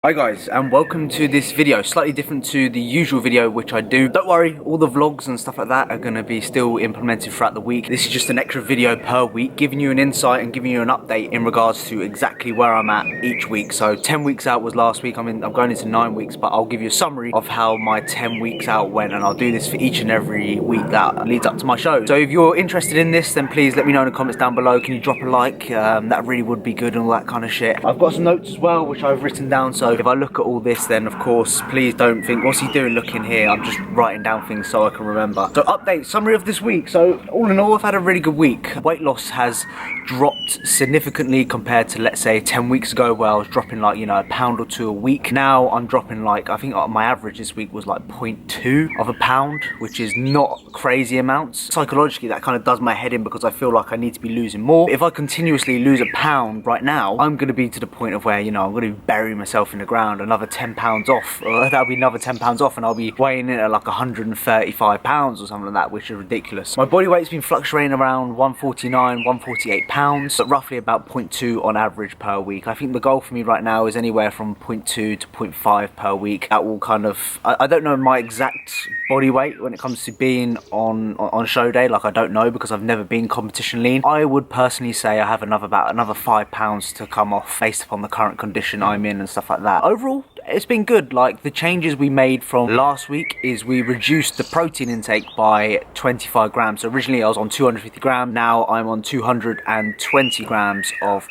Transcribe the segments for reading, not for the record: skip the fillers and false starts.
Hi guys, and welcome to this video. Slightly different to the usual video which I do. Don't worry, all the vlogs and stuff like that are going to be still implemented throughout the week. This is just an extra video per week, giving you an insight and giving you an update in regards to exactly where I'm at each week. So 10 weeks out was last week. I'm going into 9 weeks, but I'll give you a summary of how my 10 weeks out went, and I'll do this for each and every week that leads up to my show. So if you're interested in this, then please let me know in the comments down below. Can you drop a like? That really would be good and all that kind of shit. I've got some notes as well which I've written down, so if I look at all this, then of course please don't think what's he doing looking here. I'm just writing down things so I can remember. So update, summary of this week. So all in all, I've had a really good week. Weight loss has dropped significantly compared to, let's say, 10 weeks ago, where I was dropping like, you know, a pound or two a week. Now I'm dropping like, I think my average this week was like 0.2 of a pound, which is not crazy amounts. Psychologically that kind of does my head in, because I feel like I need to be losing more. If I continuously lose a pound right now, I'm going to be to the point of where, you know, I'm going to be burying myself in the ground. Another 10 pounds off, that'll be another 10 pounds off, and I'll be weighing in at like 135 pounds or something like that, which is ridiculous. My body weight's been fluctuating around 149, 148 pounds, but roughly about 0.2 on average per week. I think the goal for me right now is anywhere from 0.2 to 0.5 per week. That will kind of, I don't know my exact body weight when it comes to being on show day. Like, I don't know, because I've never been competition lean. I would personally say I have about another 5 pounds to come off based upon the current condition I'm in and stuff like that. Overall, it's been good. Like, the changes we made from last week is we reduced the protein intake by 25 grams. So originally I was on 250 grams, now I'm on 220 grams of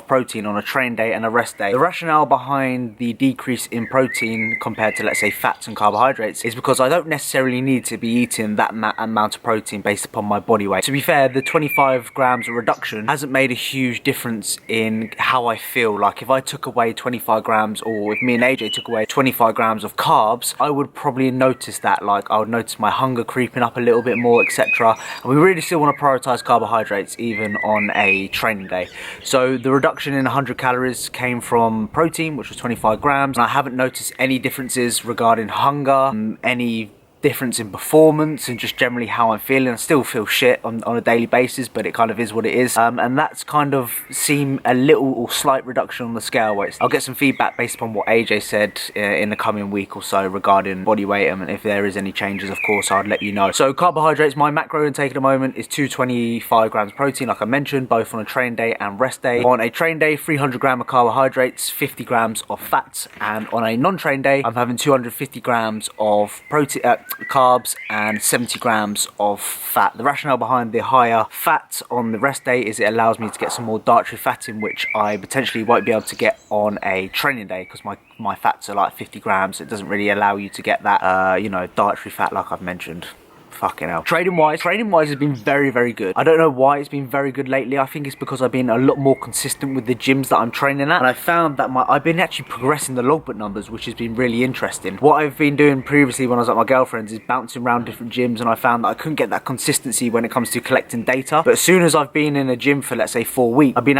protein on a train day and a rest day. The rationale behind the decrease in protein compared to, let's say, fats and carbohydrates is because I don't necessarily need to be eating that amount of protein based upon my body weight. To be fair, the 25 grams of reduction hasn't made a huge difference in how I feel. Like, if I took away 25 grams, or if me and AJ took away 25 grams of carbs, I would probably notice that. Like, I would notice my hunger creeping up a little bit more, etc. And we really still want to prioritize carbohydrates even on a training day. So the reduction in 100 calories came from protein, which was 25 grams. And I haven't noticed any differences regarding hunger, any difference in performance, and just generally how I'm feeling. I still feel shit on a daily basis, but it kind of is what it is. And that's kind of seen a little or slight reduction on the scale weights. I'll get some feedback based upon what AJ said in the coming week or so regarding body weight, and if there is any changes, of course, I'd let you know. So carbohydrates, my macro intake at the moment is 225 grams protein, like I mentioned, both on a train day and rest day. On a train day, 300 grams of carbohydrates, 50 grams of fats, and on a non-train day, I'm having 250 grams of protein, carbs, and 70 grams of fat. The rationale behind the higher fat on the rest day is it allows me to get some more dietary fat in, which I potentially won't be able to get on a training day, because my fats are like 50 grams. It doesn't really allow you to get that, you know, dietary fat like I've mentioned. Fucking hell. Trading wise has been very, very good. I don't know why it's been very good lately. I think it's because I've been a lot more consistent with the gyms that I'm training at, and I found that I've been actually progressing the logbook numbers, which has been really interesting. What I've been doing previously when I was at my girlfriend's is bouncing around different gyms, and I found that I couldn't get that consistency when it comes to collecting data. But as soon as I've been in a gym for, let's say, 4 weeks, I've been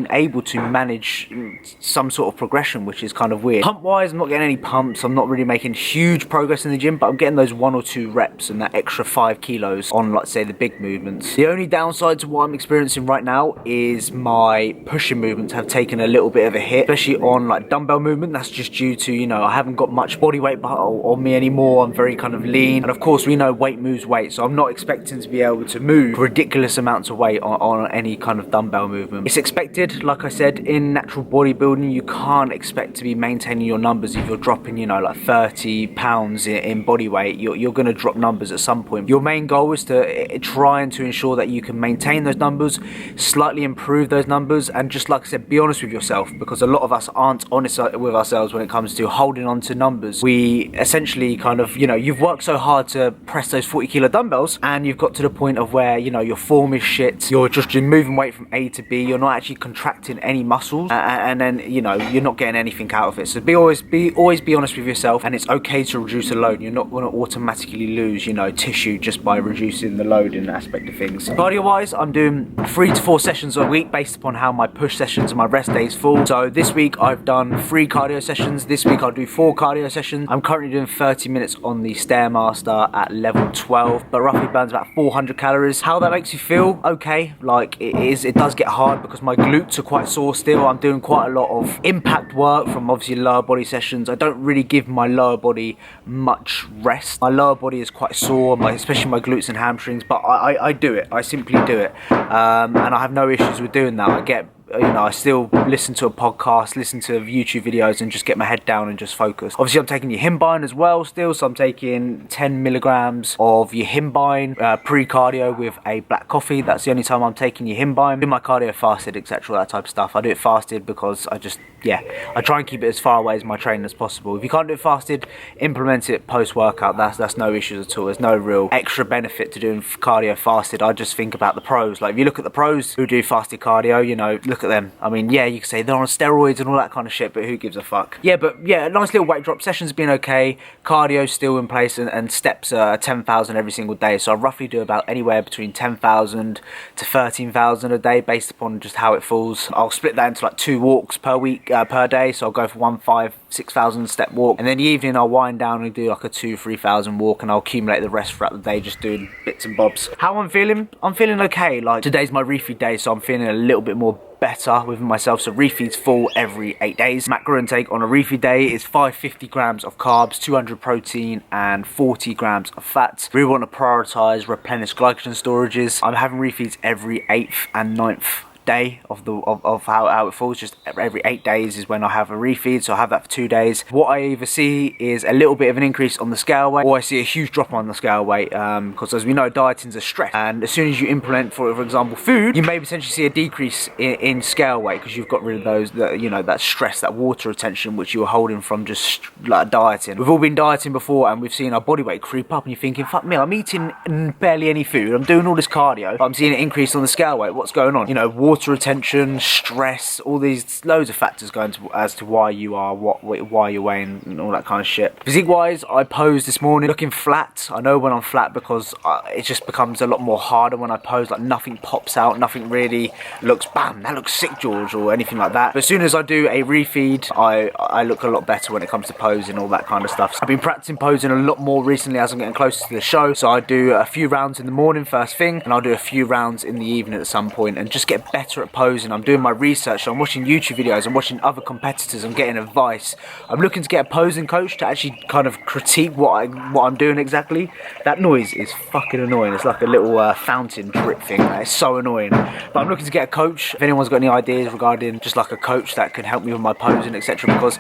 able to manage some sort of progression, which is kind of weird. Pump wise, I'm not getting any pumps. I'm not really making huge progress in the gym, but I'm getting those 1 or 2 reps and that extra 5 kilos on, let's say, the big movements. The only downside to what I'm experiencing right now is my pushing movements have taken a little bit of a hit, especially on like dumbbell movement. That's just due to, you know, I haven't got much body weight on me anymore. I'm very kind of lean, and of course we know weight moves weight, so I'm not expecting to be able to move ridiculous amounts of weight on any kind of dumbbell movement. It's expected. Like I said, in natural bodybuilding, you can't expect to be maintaining your numbers if you're dropping, you know, like 30 pounds in body weight. You're going to drop numbers at some point. Your main goal is to try and to ensure that you can maintain those numbers, slightly improve those numbers, and just like I said, be honest with yourself, because a lot of us aren't honest with ourselves when it comes to holding on to numbers. We essentially kind of, you know, you've worked so hard to press those 40 kilo dumbbells, and you've got to the point of where, you know, your form is shit, you're just moving weight from A to B, you're not actually contracting any muscles, and then, you know, you're not getting anything out of it. So always be honest with yourself, and it's okay to reduce a load. You're not going to automatically automatically lose, you know, tissue just by reducing the loading aspect of things. Cardio wise, I'm doing 3 to 4 sessions a week based upon how my push sessions and my rest days fall. So this week I've done 3 cardio sessions. This week I'll do 4 cardio sessions. I'm currently doing 30 minutes on the Stairmaster at level 12, but roughly burns about 400 calories. How that makes you feel? Okay, like it does get hard because my glutes are quite sore still. I'm doing quite a lot of impact work from obviously lower body sessions. I don't really give my lower body much rest. My lower body is quite sore, especially my glutes and hamstrings, but I do it. I simply do it. And I have no issues with doing that. I get, you know, I still listen to a podcast, listen to YouTube videos and just get my head down and just focus. Obviously I'm taking yohimbine as well still, so I'm taking 10 milligrams of yohimbine pre-cardio with a black coffee. That's the only time I'm taking yohimbine. I do my cardio fasted, etc., that type of stuff. I do it fasted because I just, yeah, I try and keep it as far away as my training as possible. If you can't do it fasted, implement it post-workout. That's no issues at all. There's no real extra benefit to doing cardio fasted. I just think about the pros. Like if you look at the pros who do fasted cardio, you know, look at them. I mean, yeah, you can say they're on steroids and all that kind of shit, but who gives a fuck? Yeah, but yeah, a nice little weight drop. Sessions have been okay. Cardio's still in place, and steps are 10,000 every single day. So I roughly do about anywhere between 10,000 to 13,000 a day based upon just how it falls. I'll split that into like 2 walks per week, per day. So I'll go for 6,000 step walk, and then the evening I'll wind down and do like a 3,000 walk, and I'll accumulate the rest throughout the day just doing bits and bobs. How I'm feeling? I'm feeling okay. Like today's my refeed day, so I'm feeling a little bit more better with myself. So refeeds full every 8 days. Macro intake on a refeed day is 550 grams of carbs, 200 protein and 40 grams of fat. We want to prioritize replenish glycogen storages. I'm having refeeds every 8th and 9th day of how it falls. Just every 8 days is when I have a refeed, so I have that for 2 days. What I either see is a little bit of an increase on the scale weight, or I see a huge drop on the scale weight, because as we know, dieting's a stress, and as soon as you implement, for example, food, you may potentially see a decrease in scale weight because you've got rid of those, you know, that stress, that water retention which you were holding from just like dieting. We've all been dieting before and we've seen our body weight creep up, and you're thinking, fuck me, I'm eating barely any food, I'm doing all this cardio, but I'm seeing an increase on the scale weight. What's going on? You know, water retention, stress, all these loads of factors go into as to why you are why you're weighing and all that kind of shit. Physique wise, I posed this morning looking flat. I know when I'm flat because it just becomes a lot more harder when I pose. Like nothing pops out, nothing really looks, bam, that looks sick, George, or anything like that. But as soon as I do a refeed, I look a lot better when it comes to posing, all that kind of stuff. So I've been practicing posing a lot more recently as I'm getting closer to the show. So I do a few rounds in the morning first thing, and I'll do a few rounds in the evening at some point, and just get better at posing. I'm doing my research, so I'm watching YouTube videos, I'm watching other competitors, I'm getting advice. I'm looking to get a posing coach to actually kind of critique what I'm doing exactly. That noise is fucking annoying. It's like a little fountain drip thing. It's so annoying. But I'm looking to get a coach. If anyone's got any ideas regarding just like a coach that can help me with my posing, etc., because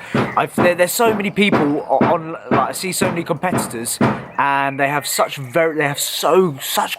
there's so many people on, like, I see so many competitors and they have such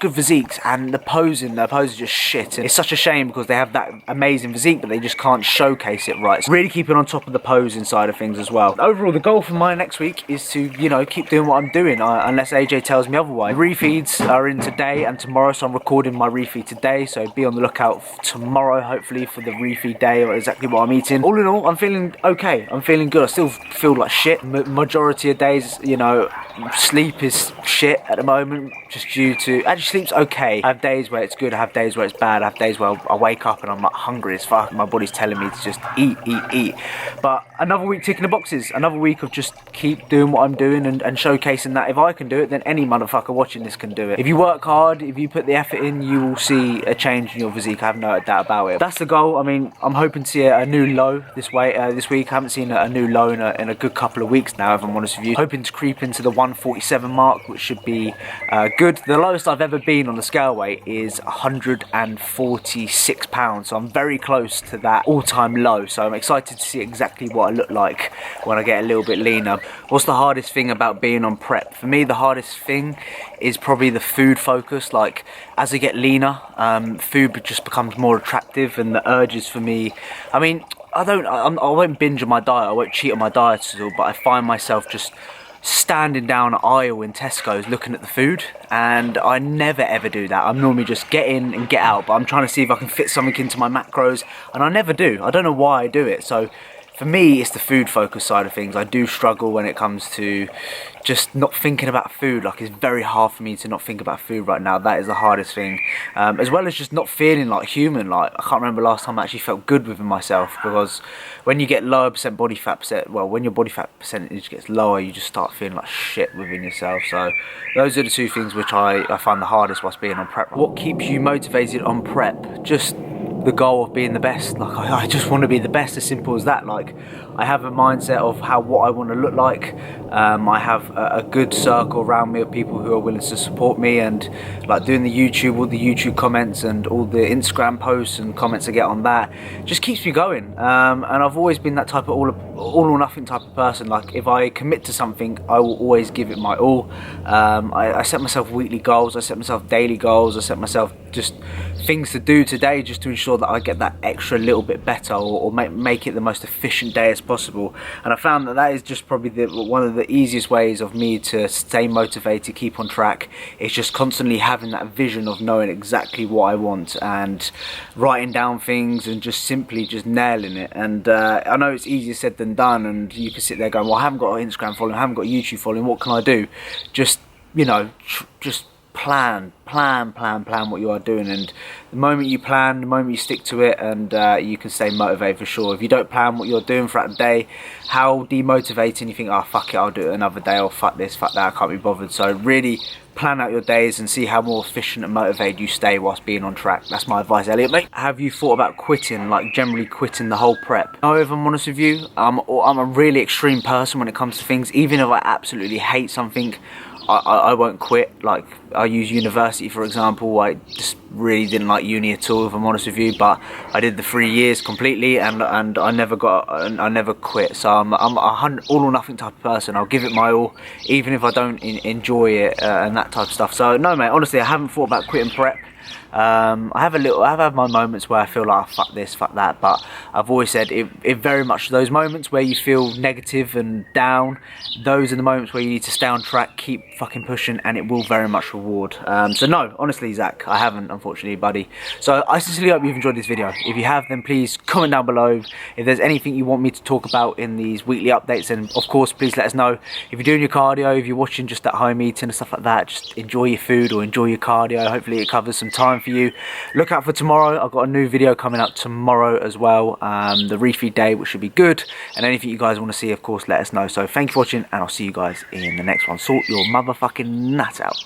good physiques, and their posing is just shit. And it's such a shame because they have that amazing physique, but they just can't showcase it right. So really keeping on top of the posing side of things as well. Overall, the goal for my next week is to, you know, keep doing what I'm doing, unless AJ tells me otherwise. The refeeds are in today and tomorrow, so I'm recording my refeed today, so be on the lookout tomorrow, hopefully, for the refeed day or exactly what I'm eating. All in all, I'm feeling okay. I'm feeling good. I still feel like shit. Majority of days, you know, sleep is shit at the moment, just due to, actually sleep's okay. I have days where it's good, I have days where it's bad, I have days where I wake up and I'm like hungry as fuck, my body's telling me to just eat. But another week ticking the boxes, another week of just keep doing what I'm doing and showcasing that if I can do it, then any motherfucker watching this can do it. If you work hard, if you put the effort in, you will see a change in your physique. I have no doubt about it. That's the goal. I mean, I'm hoping to see a new low this week. I haven't seen a new low in a good couple of weeks now, if I'm honest with you. Hoping to creep into the 147 mark, which should be good. The lowest I've ever been on the scale weight is 146 pounds, so I'm very close to that all-time low. So I'm excited to see exactly what I look like when I get a little bit leaner. What's the hardest thing about being on prep? For me, the hardest thing is probably the food focus. Like, as I get leaner, food just becomes more attractive, and the urges for me, I mean, I won't binge on my diet, I won't cheat on my diet at all, but I find myself just standing down an aisle in Tesco's looking at the food, and I never ever do that. I'm normally just get in and get out, but I'm trying to see if I can fit something into my macros, and I never do. I don't know why I do it. So For me, it's the food focus side of things. I do struggle when it comes to just not thinking about food. Like, it's very hard for me to not think about food right now. That is the hardest thing. As well as just not feeling like human. Like, I can't remember last time I actually felt good within myself, because when you get lower percent body fat when your body fat percentage gets lower, you just start feeling like shit within yourself. So those are the two things which I find the hardest whilst being on prep. What keeps you motivated on prep? Just the goal of being the best. Like, I just want to be the best, as simple as that. Like, I have a mindset of what I want to look like. I have a good circle around me of people who are willing to support me, and like doing the YouTube, all the YouTube comments and all the Instagram posts and comments I get on that just keeps me going. And I've always been that type of all or nothing type of person. Like, if I commit to something, I will always give it my all. I set myself weekly goals, I set myself daily goals, I set myself just things to do today just to ensure that I get that extra little bit better, or make it the most efficient day as possible. And I found that is just probably one of the easiest ways of me to stay motivated, keep on track. It's just constantly having that vision of knowing exactly what I want and writing down things and just simply just nailing it. And I know it's easier said than done, and you can sit there going, well, I haven't got an Instagram following, I haven't got a YouTube following, what can I do? Just, you know, just plan what you are doing. And the moment you plan, the moment you stick to it, and you can stay motivated for sure. If you don't plan what you're doing throughout the day, how demotivating. You think, oh fuck it, I'll do it another day, or fuck this, fuck that, I can't be bothered. So really plan out your days and see how more efficient and motivated you stay whilst being on track. That's my advice, Elliot, mate. Have you thought about quitting, like generally quitting the whole prep? No, if I'm honest with you, I'm a really extreme person when it comes to things. Even if I absolutely hate something, I won't quit. Like, I use university for example. I just really didn't like uni at all, if I'm honest with you, but I did the 3 years completely, and I never quit. So I'm a all or nothing type of person. I'll give it my all, even if I don't enjoy it and that type of stuff. So no, mate, honestly, I haven't thought about quitting prep. I've had my moments where I feel like, oh, fuck this, fuck that, but I've always said it very much those moments where you feel negative and down, those are the moments where you need to stay on track, keep fucking pushing, and it will very much reward. So no, honestly, Zach, I haven't, unfortunately, buddy. So I sincerely hope you've enjoyed this video. If you have, then please comment down below. If there's anything you want me to talk about in these weekly updates, then of course please let us know. If you're doing your cardio, if you're watching just at home eating and stuff like that, just enjoy your food or enjoy your cardio. Hopefully it covers some time for you. Look out for tomorrow. I've got a new video coming out tomorrow as well, the refeed day, which should be good. And anything you guys want to see, of course, let us know. So thank you for watching, and I'll see you guys in the next one. Sort your motherfucking nut out.